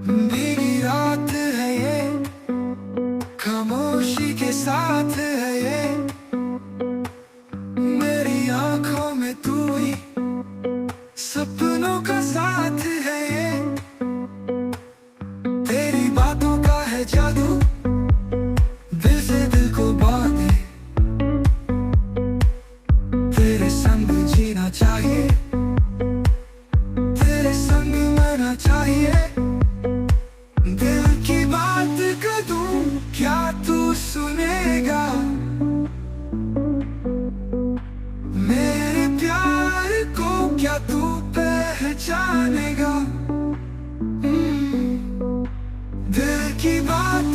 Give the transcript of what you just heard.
भीगी रात है ये, खामोशी के साथ है ये, मेरी आंखों में तू ही, सपनों का साथ है ये, तेरी बातों का है जादू, दिल से दिल को बांधे, तेरे संग जीना चाहिए, तेरे संग मरना चाहिए। दिल की बात कर दूं, क्या तू सुनेगा? मेरे प्यार को क्या तू पहचानेगा? दिल की बात